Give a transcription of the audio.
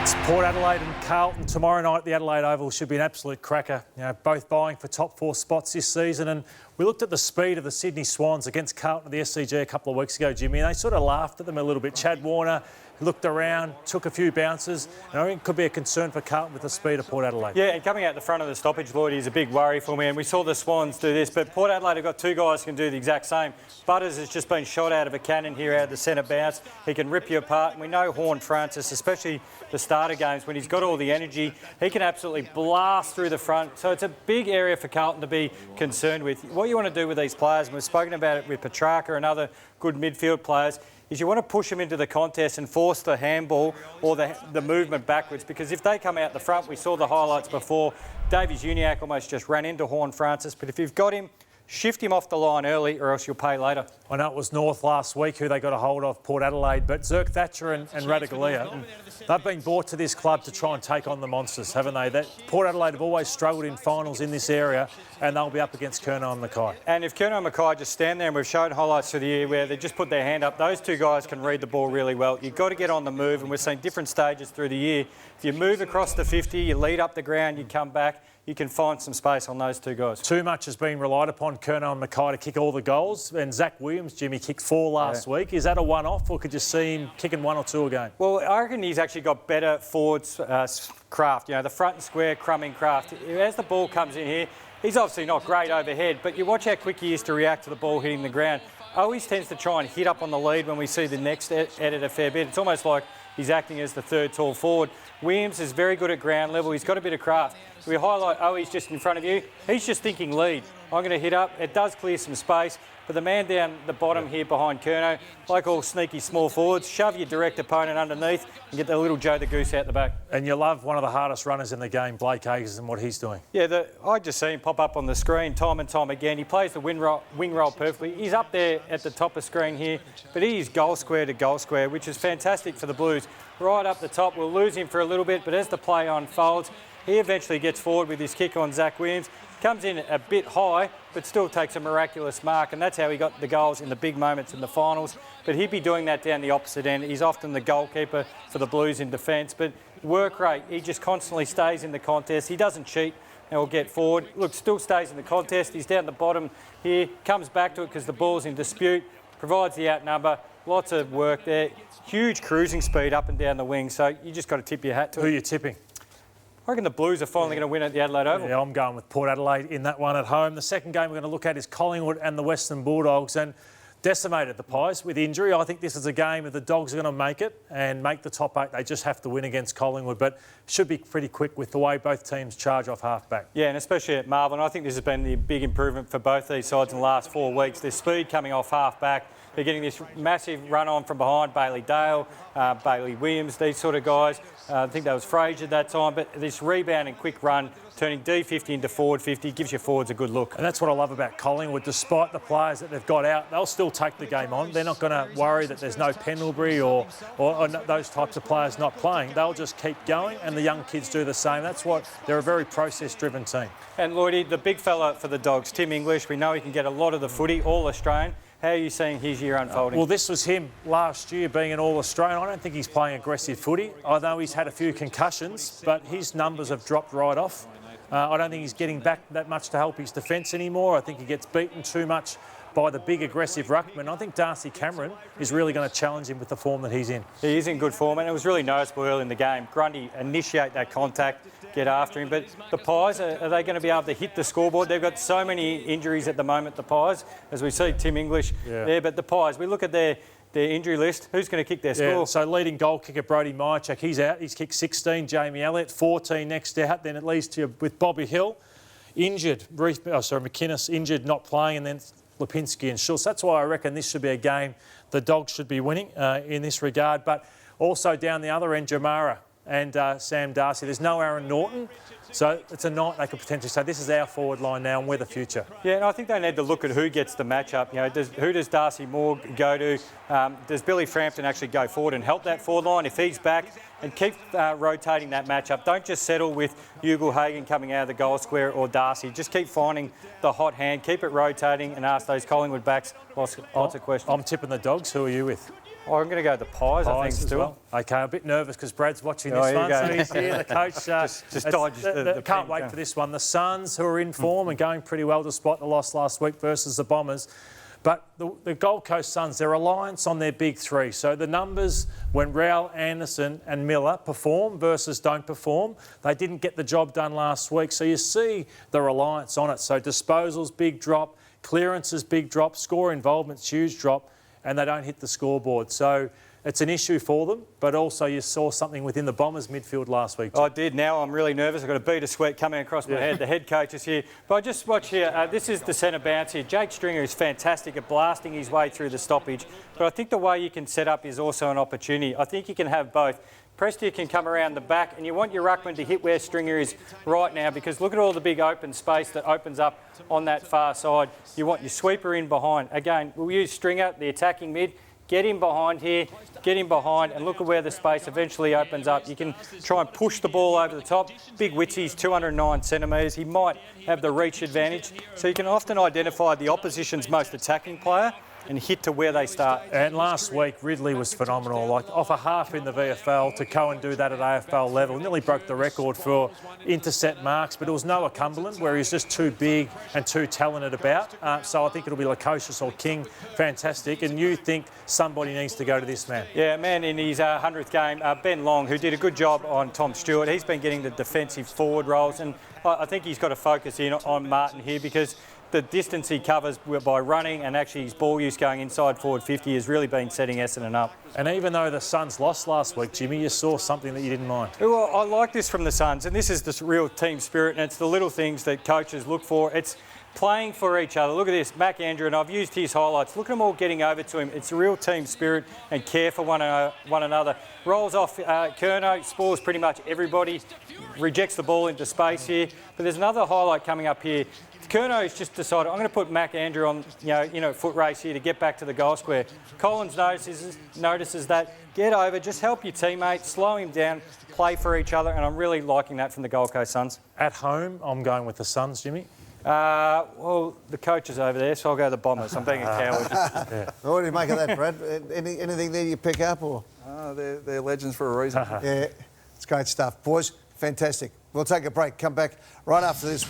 It's Port Adelaide and Carlton tomorrow night at the Adelaide Oval. Should be an absolute cracker. You know, both vying for top 4 spots this season. And we looked at the speed of the Sydney Swans against Carlton at the SCG a couple of weeks ago, Jimmy, and they sort of laughed at them a little bit. Chad Warner looked around, took a few bounces, and I think it could be a concern for Carlton with the speed of Port Adelaide. Yeah, and coming out the front of the stoppage, Lloydy, is a big worry for me, and we saw the Swans do this, but Port Adelaide have got two guys who can do the exact same. Butters has just been shot out of a cannon here out of the centre bounce. He can rip you apart, and we know Horn Francis, especially the starter games, when he's got all the energy, he can absolutely blast through the front. So it's a big area for Carlton to be concerned with. What you want to do with these players, and we've spoken about it with Petrarca and other good midfield players, is you want to push them into the contest and force the handball or the movement backwards, because if they come out the front, we saw the highlights before, Davies Uniacke almost just ran into Horn Francis, but if you've got him, shift him off the line early or else you'll pay later. I know it was North last week who they got a hold of, Port Adelaide, but Zirk Thatcher and Radaglia, they've been brought to this club to try and take on the monsters, haven't they? Port Adelaide have always struggled in finals in this area, and they'll be up against Curnow and Mackay. And if Curnow and Mackay just stand there, and we've shown highlights through the year where they just put their hand up, those two guys can read the ball really well. You've got to get on the move, and we've seen different stages through the year. If you move across the 50, you lead up the ground, you come back, you can find some space on those two guys. Too much has been relied upon Curnow and Mackay to kick all the goals, and Zach Williams, Jimmy, kicked 4 last week. Is that a one-off, or could you see him kicking 1 or 2 a game? Well, I reckon he's actually got better forwards craft, you know, the front and square crumbing craft. As the ball comes in here, he's obviously not great overhead, but you watch how quick he is to react to the ball hitting the ground. Always tends to try and hit up on the lead when we see the next edit a fair bit. It's almost like he's acting as the third tall forward. Williams is very good at ground level. He's got a bit of craft. We highlight he's just in front of you. He's just thinking lead. I'm going to hit up. It does clear some space. But the man down the bottom here behind Curnow, like all sneaky small forwards, shove your direct opponent underneath and get the little Joe the Goose out the back. And you love one of the hardest runners in the game, Blake Acres, and what he's doing. Yeah, I just see him pop up on the screen time and time again. He plays the wing roll perfectly. He's up there at the top of screen here, but he is goal square to goal square, which is fantastic for the Blues. Right up the top, we'll lose him for a little bit, but as the play unfolds, he eventually gets forward with his kick on Zach Williams. Comes in a bit high, but still takes a miraculous mark, and that's how he got the goals in the big moments in the finals. But he'd be doing that down the opposite end. He's often the goalkeeper for the Blues in defence, but work rate, he just constantly stays in the contest. He doesn't cheat and will get forward. Look, still stays in the contest. He's down the bottom here, comes back to it because the ball's in dispute, provides the outnumber. Lots of work there. Huge cruising speed up and down the wing, so you just got to tip your hat to it. Who are you tipping? I reckon the Blues are finally going to win at the Adelaide Oval. Yeah, I'm going with Port Adelaide in that one at home. The second game we're going to look at is Collingwood and the Western Bulldogs, and decimated the Pies with injury. I think this is a game if the Dogs are going to make it and make the top 8, they just have to win against Collingwood, but should be pretty quick with the way both teams charge off half-back. Yeah, and especially at Marvel, I think this has been the big improvement for both these sides in the last 4 weeks. Their speed coming off half-back. They're getting this massive run-on from behind, Bailey Dale, Bailey Williams, these sort of guys. I think that was Fraser that time, but this rebound and quick run, turning D50 into forward 50, gives your forwards a good look. And that's what I love about Collingwood. Despite the players that they've got out, they'll still take the game on. They're not going to worry that there's no Pendlebury or those types of players not playing. They'll just keep going, and the young kids do the same. That's what they're a very process-driven team. And Lloydy, the big fella for the Dogs, Tim English, we know he can get a lot of the footy, all Australian. How are you seeing his year unfolding? Well, this was him last year being an All-Australian. I don't think he's playing aggressive footy. I know he's had a few concussions, but his numbers have dropped right off. I don't think he's getting back that much to help his defence anymore. I think he gets beaten too much by the big aggressive ruckman. I think Darcy Cameron is really going to challenge him with the form that he's in. He is in good form, and it was really noticeable early in the game. Grundy initiate that contact, get after him, but the Pies, are they going to be able to hit the scoreboard? They've got so many injuries at the moment, the Pies, as we see Tim English there, but the Pies, we look at their injury list. Who's going to kick their score? So leading goal kicker Brody Myerchuk, he's out. He's kicked 16. Jamie Elliott, 14 next out. Then it leads to with Bobby Hill, injured. McInnes injured, not playing, and then Lipinski and Schultz. That's why I reckon this should be a game the Dogs should be winning in this regard. But also down the other end, Jamara and Sam Darcy. There's no Aaron Norton. So it's a night they could potentially say, this is our forward line now and we're the future. Yeah, and I think they need to look at who gets the matchup. You know, who does Darcy Moore go to? Does Billy Frampton actually go forward and help that forward line if he's back? And keep rotating that matchup. Don't just settle with Ugle-Hagan coming out of the goal square or Darcy. Just keep finding the hot hand, keep it rotating and ask those Collingwood backs lots of questions. I'm tipping the Dogs. Who are you with? Oh, I'm going to go the Pies, I think, Stuart. Well. Okay, a bit nervous because Brad's watching this one. So he's here, the coach. just dodge the can't wait for this one. The Suns, who are in form and going pretty well despite the loss last week versus the Bombers. But the Gold Coast Suns, their reliance on their big three. So the numbers when Rowell, Anderson and Miller perform versus don't perform, they didn't get the job done last week. So you see the reliance on it. So disposals, big drop, clearances, big drop, score involvement's huge drop, and they don't hit the scoreboard. So it's an issue for them, but also you saw something within the Bombers midfield last week. I did. Now I'm really nervous. I've got a bead of sweat coming across my head. The head coach is here. But I just watch here. This is the centre bounce here. Jake Stringer is fantastic at blasting his way through the stoppage. But I think the way you can set up is also an opportunity. I think you can have both. Prestia can come around the back, and you want your ruckman to hit where Stringer is right now, because look at all the big open space that opens up on that far side. You want your sweeper in behind. Again, we'll use Stringer, the attacking mid. Get him behind here, get him behind, and look at where the space eventually opens up. You can try and push the ball over the top. Big Witsy's 209 centimetres. He might have the reach advantage. So you can often identify the opposition's most attacking player and hit to where they start. And last week, Ridley was phenomenal. Like off a half in the VFL to go and do that at AFL level. Nearly broke the record for intercept marks, but it was Noah Cumberland, where he's just too big and too talented about. So I think it'll be Lukosius or King. Fantastic. And you think somebody needs to go to this man? Yeah, man, in his 100th game, Ben Long, who did a good job on Tom Stewart. He's been getting the defensive forward roles, and I think he's got to focus in on Martin here, because the distance he covers by running and actually his ball use going inside forward 50 has really been setting Essendon up. And even though the Suns lost last week, Jimmy, you saw something that you didn't mind. Well, I like this from the Suns, and this is the real team spirit, and it's the little things that coaches look for. It's playing for each other. Look at this, Mac Andrew, and I've used his highlights. Look at them all getting over to him. It's a real team spirit and care for one another. Rolls off Curnow, spoils pretty much everybody, rejects the ball into space here. But there's another highlight coming up here. Curnow's just decided, I'm going to put Mac Andrew on, foot race here to get back to the goal square. Collins notices that. Get over, just help your teammate, slow him down, play for each other, and I'm really liking that from the Gold Coast Suns. At home, I'm going with the Suns, Jimmy. Well, the coach is over there, so I'll go the Bombers. I'm being a coward. Yeah. What do you make of that, Brad? Anything there you pick up? Or? They're legends for a reason. Yeah, it's great stuff. Boys, fantastic. We'll take a break, come back right after this.